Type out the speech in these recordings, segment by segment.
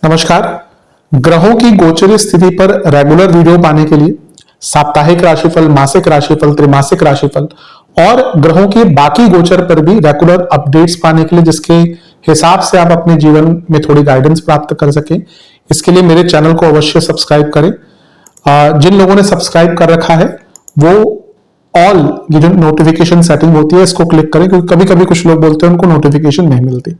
नमस्कार। ग्रहों की गोचर स्थिति पर रेगुलर वीडियो पाने के लिए साप्ताहिक राशिफल, मासिक राशिफल, त्रैमासिक राशिफल और ग्रहों के बाकी गोचर पर भी रेगुलर अपडेट्स पाने के लिए जिसके हिसाब से आप अपने जीवन में थोड़ी गाइडेंस प्राप्त कर सकें, इसके लिए मेरे चैनल को अवश्य सब्सक्राइब करें। जिन लोगों ने सब्सक्राइब कर रखा है वो ऑल ये जो नोटिफिकेशन सेटिंग होती है इसको क्लिक करें, क्योंकि कभी कभी कुछ लोग बोलते हैं उनको नोटिफिकेशन नहीं मिलती।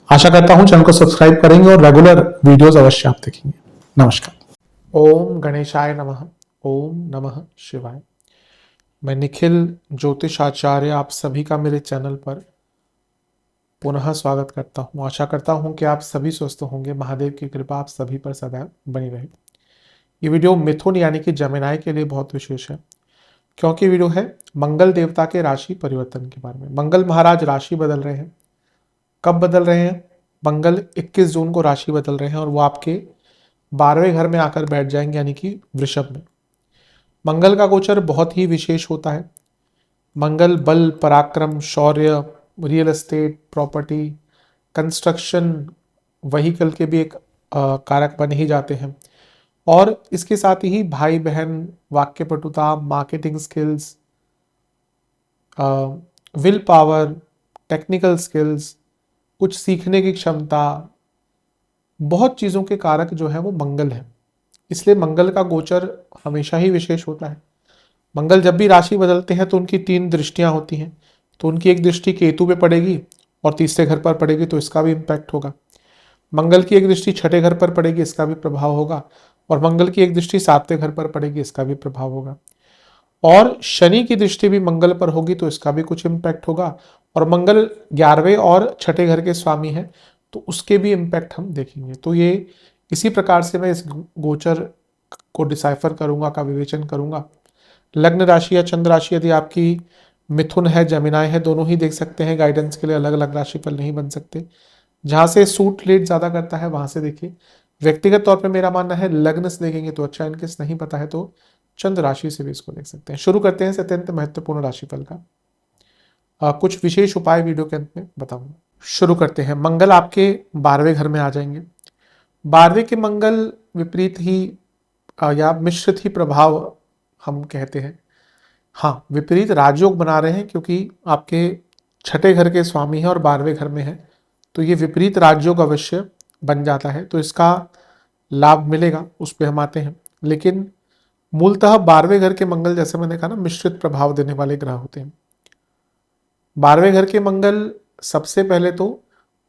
आशा करता हूं चैनल को सब्सक्राइब करेंगे और रेगुलर वीडियोस अवश्य आप देखेंगे। नमस्कार। ओम गणेशाय नमः। ओम नमः शिवाय। मैं निखिल ज्योतिष आचार्य आप सभी का मेरे चैनल पर पुनः स्वागत करता हूं। आशा करता हूं कि आप सभी स्वस्थ होंगे। महादेव की कृपा आप सभी पर सदैव बनी रहे। ये वीडियो मिथुन यानी कि जमिनाई के लिए बहुत विशेष है, क्योंकि वीडियो है मंगल देवता के राशि परिवर्तन के बारे में। मंगल महाराज राशि बदल रहे हैं। कब बदल रहे हैं? मंगल 21 जून को राशि बदल रहे हैं और वो आपके 12वें घर में आकर बैठ जाएंगे, यानी कि वृषभ में। मंगल का गोचर बहुत ही विशेष होता है। मंगल बल, पराक्रम, शौर्य, real estate, property, construction, vehicle के भी एक कारक बने ही जाते हैं। और इसके साथ ही भाई बहन, वाक्यपटुता, marketing skills, will power, technical skills, कुछ सीखने की क्षमता, बहुत चीज़ों के कारक जो है वो मंगल है। इसलिए मंगल का गोचर हमेशा ही विशेष होता है। मंगल जब भी राशि बदलते हैं तो उनकी 3 दृष्टियां होती हैं। तो उनकी एक दृष्टि केतु पे पड़ेगी और तीसरे घर पर पड़ेगी, तो इसका भी इम्पैक्ट होगा। मंगल की एक दृष्टि छठे घर पर पड़ेगी, इसका भी प्रभाव होगा। और मंगल की एक दृष्टि 7वें घर पर पड़ेगी, इसका भी प्रभाव होगा। और शनि की दृष्टि भी मंगल पर होगी, तो इसका भी कुछ इम्पैक्ट होगा। और मंगल 11वें और छठे घर के स्वामी हैं, तो उसके भी इम्पैक्ट हम देखेंगे। तो ये इसी प्रकार से मैं इस गोचर को डिसाइफर करूंगा, का विवेचन करूंगा। लग्न राशि या चंद्र राशि यदि आपकी मिथुन है, जमिनाई है, दोनों ही देख सकते हैं। गाइडेंस के लिए अलग अलग राशिफल नहीं बन सकते। जहां से सूट लेट ज्यादा करता है वहां से देखिए। व्यक्तिगत तौर पे मेरा मानना है लग्न से देखेंगे तो अच्छा, इनकेस नहीं पता है तो चंद्र राशि से भी इसको देख सकते हैं। शुरू करते हैं इस अत्यंत महत्वपूर्ण राशिफल का। कुछ विशेष उपाय वीडियो के अंत में बताऊंगा। शुरू करते हैं। मंगल आपके 12वें घर में आ जाएंगे। 12वें के मंगल विपरीत ही या मिश्रित ही प्रभाव हम कहते हैं। हाँ, विपरीत राजयोग बना रहे हैं, क्योंकि आपके छठे घर के स्वामी हैं और 12वें घर में है, तो ये विपरीत राजयोग अवश्य बन जाता है। तो इसका लाभ मिलेगा, उस पर हम आते हैं। लेकिन मूलतः 12वें घर के मंगल, जैसे मैंने कहा ना, मिश्रित प्रभाव देने वाले ग्रह होते हैं। 12वें घर के मंगल सबसे पहले तो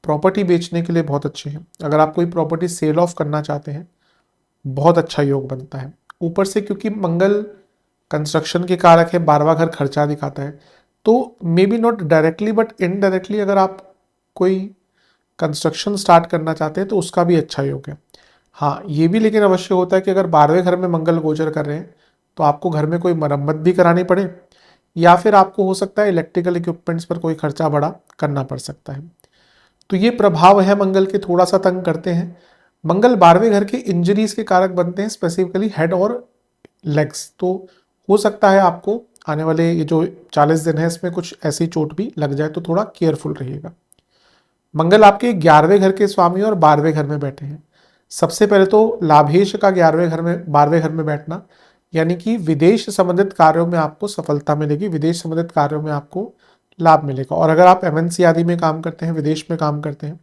प्रॉपर्टी बेचने के लिए बहुत अच्छे हैं। अगर आप कोई प्रॉपर्टी सेल ऑफ करना चाहते हैं, बहुत अच्छा योग बनता है। ऊपर से क्योंकि मंगल कंस्ट्रक्शन के कारक है, 12वां घर खर्चा दिखाता है, तो may be not directly but indirectly अगर आप कोई कंस्ट्रक्शन स्टार्ट करना चाहते हैं तो उसका भी अच्छा योग है। हाँ, ये भी लेकिन अवश्य होता है कि अगर 12वें घर में मंगल गोचर कर रहे हैं तो आपको घर में कोई मरम्मत भी करानी पड़े, या फिर आपको हो सकता है इलेक्ट्रिकल इक्विपमेंट्स पर कोई खर्चा बड़ा करना पड़ सकता है। तो ये प्रभाव है मंगल के, थोड़ा सा तंग करते हैं। मंगल 12वें घर के इंजरीज के कारक बनते हैं, स्पेसिफिकली हेड और लेग्स। तो हो सकता है आपको आने वाले ये जो 40 दिन है इसमें कुछ ऐसी चोट भी लग जाए, तो थोड़ा केयरफुल रहिएगा। मंगल आपके 11वें घर के स्वामी और 12वें घर में बैठे हैं। सबसे पहले तो लाभेश का 11वें घर में 12वें घर में बैठना, यानी कि विदेश संबंधित कार्यों में आपको सफलता मिलेगी, विदेश संबंधित कार्यों में आपको लाभ मिलेगा। और अगर आप एमएनसी आदि में काम करते हैं, विदेश में काम करते हैं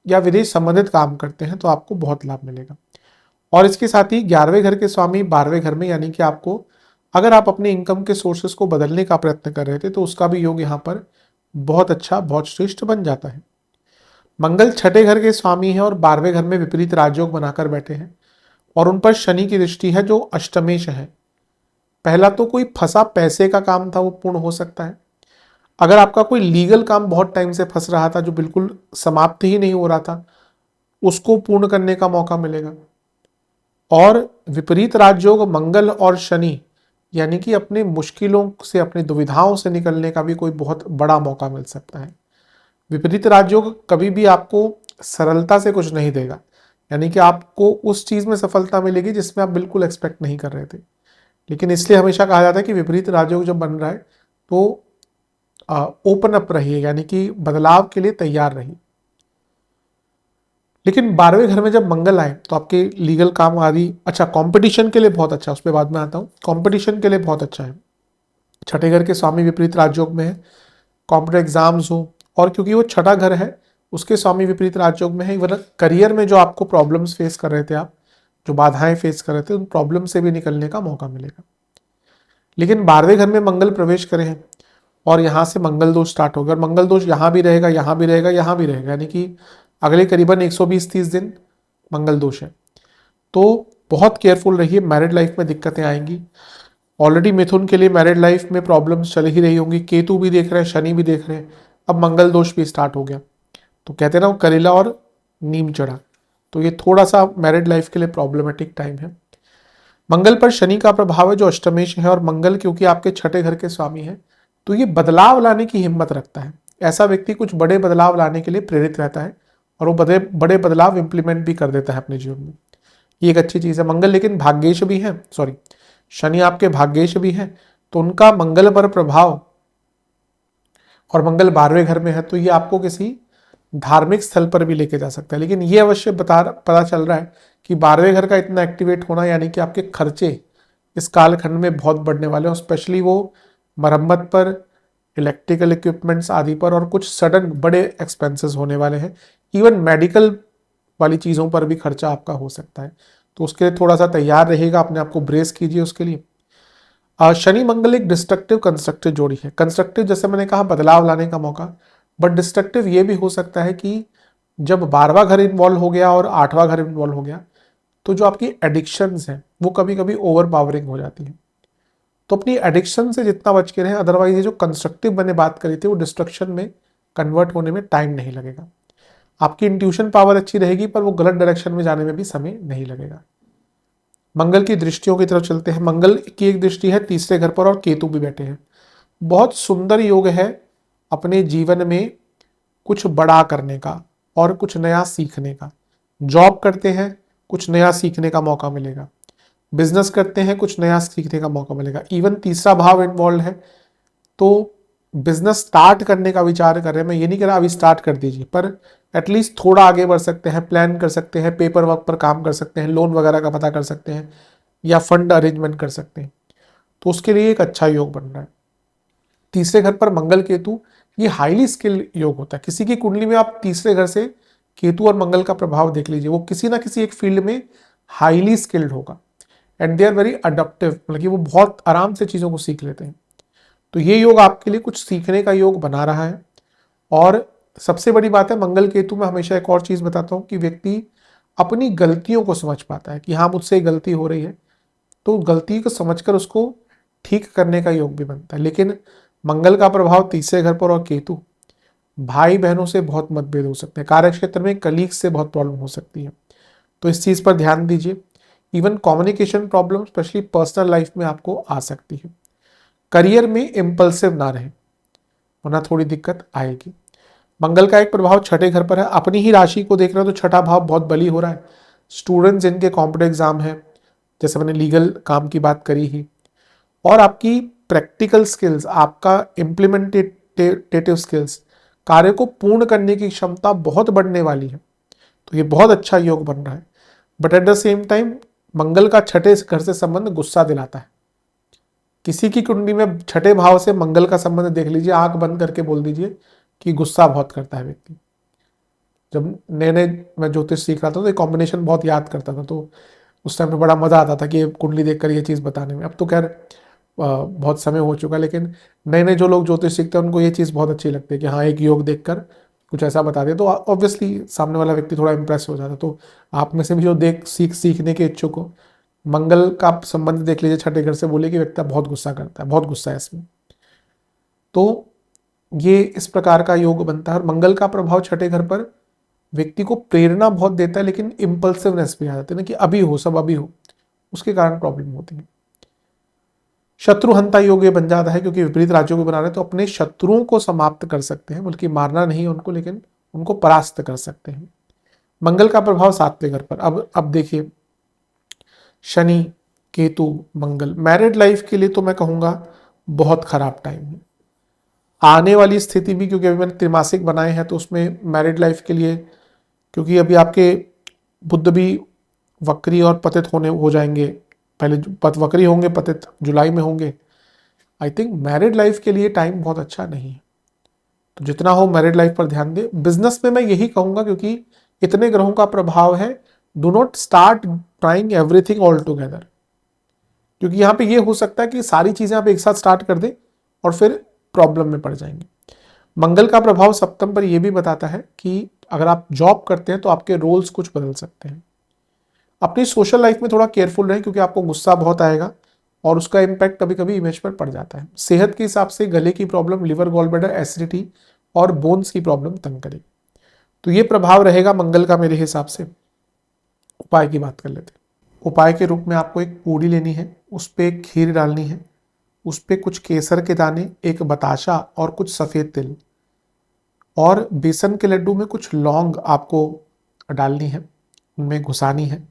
या विदेश संबंधित काम करते हैं, तो आपको बहुत लाभ मिलेगा। और इसके साथ ही 11वें घर के स्वामी 12वें घर में, यानी कि आपको अगर आप अपने इनकम के सोर्सेस को बदलने का प्रयत्न कर रहे थे तो उसका भी योग यहाँ पर बहुत अच्छा, बहुत श्रेष्ठ बन जाता है। मंगल छठे घर के स्वामी है और 12वें घर में विपरीत राजयोग बनाकर बैठे हैं और उन पर शनि की दृष्टि है जो अष्टमेश है। पहला तो कोई फंसा पैसे का काम था वो पूर्ण हो सकता है। अगर आपका कोई लीगल काम बहुत टाइम से फंस रहा था जो बिल्कुल समाप्त ही नहीं हो रहा था, उसको पूर्ण करने का मौका मिलेगा। और विपरीत राजयोग मंगल और शनि, यानी कि अपने मुश्किलों से, अपनी दुविधाओं से निकलने का भी कोई बहुत बड़ा मौका मिल सकता है। विपरीत राजयोग कभी भी आपको सरलता से कुछ नहीं देगा, यानी कि आपको उस चीज में सफलता मिलेगी जिसमें आप बिल्कुल एक्सपेक्ट नहीं कर रहे थे। लेकिन इसलिए हमेशा कहा जाता है कि विपरीत राजयोग जब बन रहा है तो ओपन अप रहिए, यानी कि बदलाव के लिए तैयार रहिए। लेकिन 12वें घर में जब मंगल आए तो आपके लीगल काम आदि, अच्छा कंपटीशन के लिए बहुत अच्छा है, उस पर बाद में आता हूँ, कंपटीशन के लिए बहुत अच्छा है। छठे घर के स्वामी विपरीत राजयोग में है, कॉम्पिटेटिव एग्जाम्स हो, और क्योंकि वो छठा घर है उसके स्वामी विपरीत राजयोग में है, वरना करियर में जो आपको प्रॉब्लम्स फेस कर रहे थे, आप जो बाधाएं फेस कर रहे थे, उन प्रॉब्लम से भी निकलने का मौका मिलेगा। लेकिन 12वें घर में मंगल प्रवेश करे हैं और यहाँ से मंगल दोष स्टार्ट होगा, और मंगल दोष यहाँ भी रहेगा, यहाँ भी रहेगा, यहाँ भी रहेगा, यानी कि अगले करीबन 120-30 दिन मंगल दोष है। तो बहुत केयरफुल रहिए, मैरिड लाइफ में दिक्कतें आएंगी। ऑलरेडी मिथुन के लिए मैरिड लाइफ में प्रॉब्लम्स चल ही रही होंगी, केतु भी देख रहे हैं, शनि भी देख रहे हैं, अब मंगल दोष भी स्टार्ट हो गया, तो कहते हैं ना वो करेला और नीम चढ़ा, तो ये थोड़ा सा मैरिड लाइफ के लिए प्रॉब्लमेटिक टाइम है। मंगल पर शनि का प्रभाव है जो अष्टमेश है, और मंगल क्योंकि आपके छठे घर के स्वामी है तो ये बदलाव लाने की हिम्मत रखता है। ऐसा व्यक्ति कुछ बड़े बदलाव लाने के लिए प्रेरित रहता है और वो बड़े बड़े बदलाव इंप्लीमेंट भी कर देता है अपने जीवन में, ये एक अच्छी चीज है। मंगल लेकिन भाग्येश भी है, सॉरी शनि आपके भाग्येश भी है, तो उनका मंगल पर प्रभाव, और मंगल 12वें घर में है, तो ये आपको किसी धार्मिक स्थल पर भी लेके जा सकता है। लेकिन ये अवश्य पता चल रहा है कि 12वें घर का इतना एक्टिवेट होना, यानी कि आपके खर्चे इस कालखंड में बहुत बढ़ने वाले हैं, स्पेशली वो मरम्मत पर, इलेक्ट्रिकल इक्विपमेंट्स आदि पर, और कुछ सडन बड़े एक्सपेंसेस होने वाले हैं। इवन मेडिकल वाली चीज़ों पर भी खर्चा आपका हो सकता है, तो उसके लिए थोड़ा सा तैयार रहेगा, अपने आप को ब्रेस कीजिए उसके लिए। शनि मंगल एक डिस्ट्रक्टिव कंस्ट्रक्टिव जोड़ी है। कंस्ट्रक्टिव जैसे मैंने कहा बदलाव लाने का मौका, बट डिस्ट्रक्टिव ये भी हो सकता है कि जब 12वां घर इन्वॉल्व हो गया और 8वां घर इन्वॉल्व हो गया, तो जो आपकी एडिक्शंस हैं वो कभी कभी ओवर पावरिंग हो जाती है। तो अपनी एडिक्शन से जितना बच के रहें, अदरवाइज ये जो कंस्ट्रक्टिव मैंने बात करी थी वो डिस्ट्रक्शन में कन्वर्ट होने में टाइम नहीं लगेगा। आपकी इंट्यूशन पावर अच्छी रहेगी पर वो गलत डायरेक्शन में जाने में भी समय नहीं लगेगा। मंगल की दृष्टियों की तरफ चलते हैं। मंगल की एक दृष्टि है तीसरे घर पर और केतु भी बैठे हैं। बहुत सुंदर योग है अपने जीवन में कुछ बड़ा करने का और कुछ नया सीखने का। जॉब करते हैं कुछ नया सीखने का मौका मिलेगा, बिजनेस करते हैं कुछ नया सीखने का मौका मिलेगा। इवन तीसरा भाव इन्वॉल्व है, तो बिजनेस स्टार्ट करने का विचार कर रहे हैं, मैं ये नहीं कह रहा अभी स्टार्ट कर दीजिए, पर एटलीस्ट थोड़ा आगे बढ़ सकते हैं, प्लान कर सकते हैं, पेपर वर्क पर काम कर सकते हैं, लोन वगैरह का पता कर सकते हैं, या फंड अरेंजमेंट कर सकते हैं, तो उसके लिए एक अच्छा योग बन रहा है। तीसरे घर पर मंगल केतु, ये हाईली स्किल्ड योग होता है। किसी की कुंडली में आप तीसरे घर से केतु और मंगल का प्रभाव देख लीजिए, वो किसी ना किसी एक फील्ड में हाईली स्किल्ड होगा, and they are very adaptive, मतलब कि वो बहुत आराम से चीज़ों को सीख लेते हैं। तो ये योग आपके लिए कुछ सीखने का योग बना रहा है। और सबसे बड़ी बात है मंगल केतु में हमेशा एक और चीज़ बताता हूँ कि व्यक्ति अपनी गलतियों को समझ पाता है कि हाँ मुझसे गलती हो रही है, तो गलती को समझकर उसको ठीक करने का योग भी बनता है। लेकिन मंगल का प्रभाव तीसरे घर पर और केतु, भाई बहनों से बहुत मतभेद हो सकते हैं, कार्य क्षेत्र में कलीग्स से बहुत प्रॉब्लम हो सकती है, तो इस चीज़ पर ध्यान दीजिए। Even communication problem specially personal life में आपको आ सकती है। करियर में इम्पल्सिव ना रहे वरना थोड़ी दिक्कत आएगी। मंगल का एक प्रभाव छठे घर पर है, अपनी ही राशि को देख रहे हो तो छठा भाव बहुत बली हो रहा है। स्टूडेंट्स जिनके कॉम्पिटेटिव एग्जाम है, जैसे मैंने लीगल काम की बात करी ही, और आपकी प्रैक्टिकल स्किल्स, आपका इम्प्लीमेंटेटिव स्किल्स, कार्य को पूर्ण करने की क्षमता बहुत बढ़ने वाली है, तो ये बहुत अच्छा योग बन रहा है। But at the same time Mangal का छठे घर से संबंध गुस्सा दिलाता है। किसी की कुंडली में छठे भाव से मंगल का संबंध देख लीजिए, आंख बंद करके बोल दीजिए कि गुस्सा बहुत करता है व्यक्ति। जब नए नए मैं ज्योतिष सीख रहा था तो ये कॉम्बिनेशन बहुत याद करता था, तो उस टाइम पे बड़ा मजा आता था कि ये कुंडली देखकर ये चीज़ बताने में। अब तो खैर बहुत समय हो चुका, लेकिन नए नए जो लोग ज्योतिष सीखते हैं उनको ये चीज़ बहुत अच्छी लगती है कि हाँ एक योग देखकर कुछ ऐसा बता दे, तो ऑब्वियसली सामने वाला व्यक्ति थोड़ा इंप्रेस हो जाता है। तो आप में से भी जो सीखने के इच्छुक हो, मंगल का संबंध देख लीजिए छठे घर से, बोले कि व्यक्ति बहुत गुस्सा करता है, बहुत गुस्सा है इसमें, तो ये इस प्रकार का योग बनता है। और मंगल का प्रभाव छठे घर पर व्यक्ति को प्रेरणा बहुत देता है, लेकिन इम्पल्सिवनेस भी आ जाती है ना कि अभी हो, सब अभी हो, उसके कारण प्रॉब्लम होती है। शत्रुहंता योग ये बन जाता है क्योंकि विपरीत राज्यों को बना रहे हैं, तो अपने शत्रुओं को समाप्त कर सकते हैं, बल्कि मारना नहीं उनको, लेकिन उनको परास्त कर सकते हैं। मंगल का प्रभाव सातवें घर पर। अब देखिए शनि केतु मंगल, मैरिड लाइफ के लिए तो मैं कहूंगा बहुत खराब टाइम है। आने वाली स्थिति भी, क्योंकि अभी मैंने त्रिमासिक बनाए हैं तो उसमें मैरिड लाइफ के लिए क्योंकि अभी आपके बुध भी वक्री और पतित होने हो जाएंगे। पहले वक्री होंगे, पतित जुलाई में होंगे। आई थिंक मैरिड लाइफ के लिए टाइम बहुत अच्छा नहीं है, तो जितना हो मैरिड लाइफ पर ध्यान दे। बिजनेस में मैं यही कहूंगा, क्योंकि इतने ग्रहों का प्रभाव है, do not start trying everything all together, क्योंकि यहाँ पे ये हो सकता है कि सारी चीजें आप एक साथ स्टार्ट कर दें और फिर प्रॉब्लम में पड़ जाएंगे। मंगल का प्रभाव सप्तम पर यह भी बताता है कि अगर आप जॉब करते हैं तो आपके रोल्स कुछ बदल सकते हैं। अपनी सोशल लाइफ में थोड़ा केयरफुल रहें, क्योंकि आपको गुस्सा बहुत आएगा और उसका इम्पैक्ट कभी कभी इमेज पर पड़ जाता है। सेहत के हिसाब से गले की problem, liver, gall bladder, acidity और बोन्स की प्रॉब्लम तंग करेगी। तो ये प्रभाव रहेगा मंगल का मेरे हिसाब से। उपाय की बात कर लेते हैं। उपाय के रूप में आपको एक पूड़ी लेनी है, उस पर खीर डालनी है, उस पर कुछ केसर के दाने, एक बताशा और कुछ सफ़ेद तिल और बेसन के लड्डू में कुछ लौंग आपको डालनी है, उनमें घुसानी है।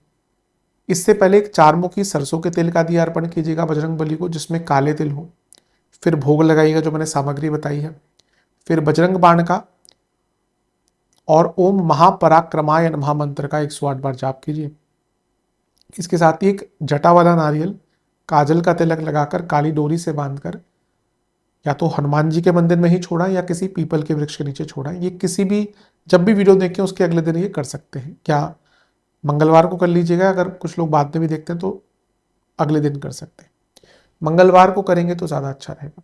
इससे पहले एक चारमुखी सरसों के तेल का दिया अर्पण कीजिएगा बजरंग बली को, जिसमें काले तिल हो। फिर भोग लगाइएगा जो मैंने सामग्री बताई है। फिर बजरंग बाण का और ओम महापराक्रमाय नमः मंत्र का 108 बार जाप कीजिए। इसके साथ ही एक जटा वाला नारियल काजल का तिलक लगाकर काली डोरी से बांधकर या तो हनुमान जी के मंदिर में ही छोड़ा या किसी पीपल के वृक्ष के नीचे छोड़ा। ये किसी भी, जब भी वीडियो देखें उसके अगले दिन ये कर सकते हैं। क्या मंगलवार को कर लीजिएगा, अगर कुछ लोग बाद में भी देखते हैं तो अगले दिन कर सकते हैं। मंगलवार को करेंगे तो ज़्यादा अच्छा रहेगा।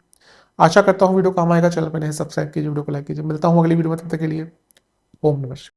आशा करता हूँ वीडियो काम आएगा। चैनल पर नए सब्सक्राइब कीजिए, वीडियो को लाइक कीजिए। मिलता हूँ अगली वीडियो में, तब तक के लिए ओम नमः शिवाय।